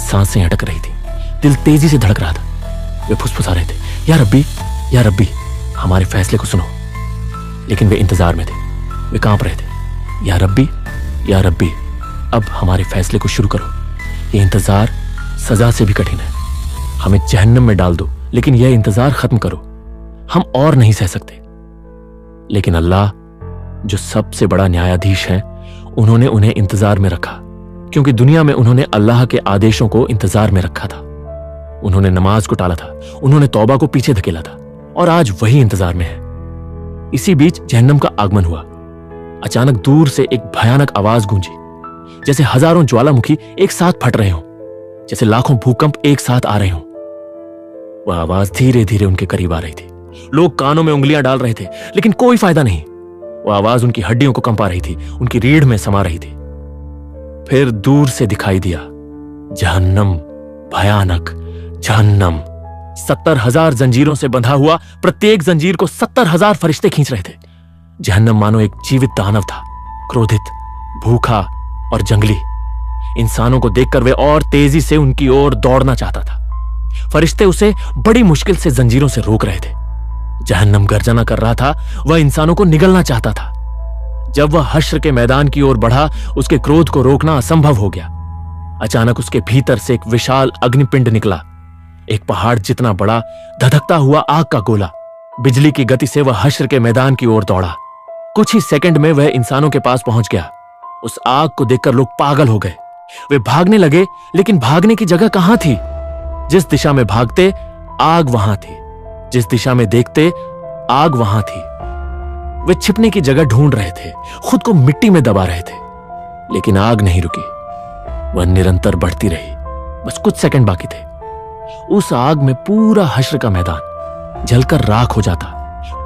सांसें अटक रही थी, दिल तेजी से धड़क रहा था। वे फुसफुसा रहे थे, या रब्बी हमारे फैसले को सुनो। लेकिन वे इंतजार में थे, वे कांप रहे थे। या रब्बी अब हमारे फैसले को शुरू करो। ये इंतजार सजा से भी कठिन है। हमें जहन्नम में डाल दो, लेकिन यह इंतजार खत्म करो। हम और नहीं सह सकते। लेकिन अल्लाह, जो सबसे बड़ा न्यायाधीश है, उन्होंने उन्हें इंतजार में रखा, क्योंकि दुनिया में उन्होंने अल्लाह के आदेशों को इंतजार में रखा था। उन्होंने नमाज को टाला था, उन्होंने तौबा को पीछे धकेला था, और आज वही इंतजार में है। इसी बीच जहन्नम का आगमन हुआ। अचानक दूर से एक भयानक आवाज गूंजी, जैसे हजारों ज्वालामुखी एक साथ फट रहे हों, जैसे लाखों भूकंप एक साथ आ रहे हों। वह आवाज धीरे धीरे उनके करीब आ रही थी। लोग कानों में उंगलियां डाल रहे थे, लेकिन कोई फायदा नहीं। वह आवाज उनकी हड्डियों को कंपा रही थी, उनकी रीढ़ में समा रही थी। फिर दूर से दिखाई दिया जहन्नम, भयानक जहन्नम। 70,000 जंजीरों से बंधा हुआ, प्रत्येक जंजीर को 70,000 फरिश्ते खींच रहे थे। जहन्नम मानो एक जीवित दानव था, क्रोधित, भूखा और जंगली। इंसानों को देखकर वे और तेजी से उनकी ओर दौड़ना चाहता था। फरिश्ते उसे बड़ी मुश्किल से जंजीरों से रोक रहे थे। जहन्नम गर्जना कर रहा था, वह इंसानों को निगलना चाहता था। जब वह हश्र के मैदान की ओर बढ़ा, उसके क्रोध को रोकना असंभव हो गया। अचानक उसके भीतर से एक विशाल अग्निपिंड निकला, एक पहाड़ जितना बड़ा, धधकता हुआ आग का गोला। बिजली की गति से वह हश्र के मैदान की ओर दौड़ा। कुछ ही सेकंड में वह इंसानों के पास पहुंच गया। उस आग को देखकर लोग पागल हो गए। वे भागने लगे, लेकिन भागने की जगह कहां थी? जिस दिशा में भागते, आग वहां थी। जिस दिशा में देखते, आग वहां थी। वे छिपने की जगह ढूंढ रहे थे, खुद को मिट्टी में दबा रहे थे, लेकिन आग नहीं रुकी। वह निरंतर बढ़ती रही। बस कुछ सेकंड बाकी थे। उस आग में पूरा हश्र का मैदान जलकर राख हो जाता,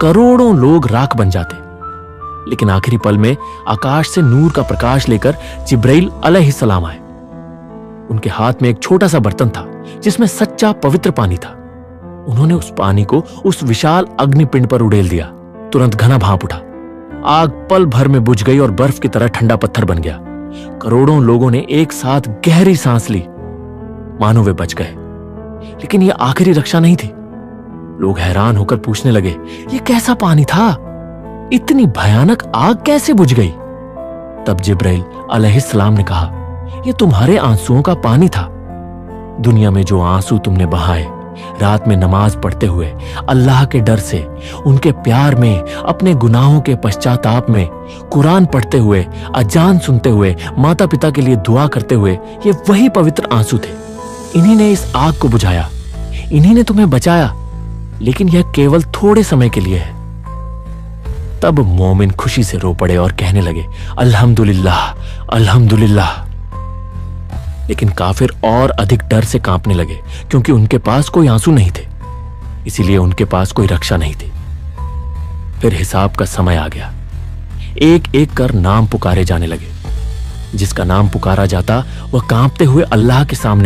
करोड़ों लोग राख बन जाते। लेकिन आखिरी पल में आकाश से नूर का प्रकाश लेकर जिब्राइल अलैहिस्सलाम आए। उनके हाथ में एक छोटा सा बर्तन था, जिसमें सच्चा पवित्र पानी था। उन्होंने उस पानी को उस विशाल अग्निपिंड पर उड़ेल दिया। तुरंत घना भाप उठा। आग पल भर में बुझ गई और बर्फ की तरह ठंडा पत्थर बन गया। करोड़ों लोगों ने एक साथ गहरी सांस ली, मानो वे बच गए। लेकिन यह आखिरी रक्षा नहीं थी। लोग हैरान होकर पूछने लगे, यह कैसा पानी था? इतनी भयानक आग कैसे बुझ गई? तब जिब्राइल अलैहिस्सलाम ने कहा, यह तुम्हारे आंसुओं का पानी था। दुनिया में जो आंसू तुमने बहाए, रात में नमाज पढ़ते हुए, अल्लाह के डर से, उनके प्यार में, अपने गुनाहों के पश्चाताप में, कुरान पढ़ते हुए, अजान सुनते हुए, माता पिता के लिए दुआ करते हुए, ये वही पवित्र आंसू थे। इन्हीं ने इस आग को बुझाया, इन्हीं ने तुम्हें बचाया। लेकिन यह केवल थोड़े समय के लिए है। तब मोमिन खुशी से रो पड़े और कहने लगे, अल्हम्दुलिल्लाह, अल्हम्दुलिल्लाह। लेकिन काफिर और अधिक डर से कांपने लगे, क्योंकि उनके पास कोई आंसू नहीं थे, इसीलिए उनके पास कोई रक्षा नहीं थी। फिर हिसाब का समय आ गया। एक एक कर नाम पुकारे जाने लगे। जिसका नाम पुकारा जाता, वह कांपते हुए अल्लाह के सामने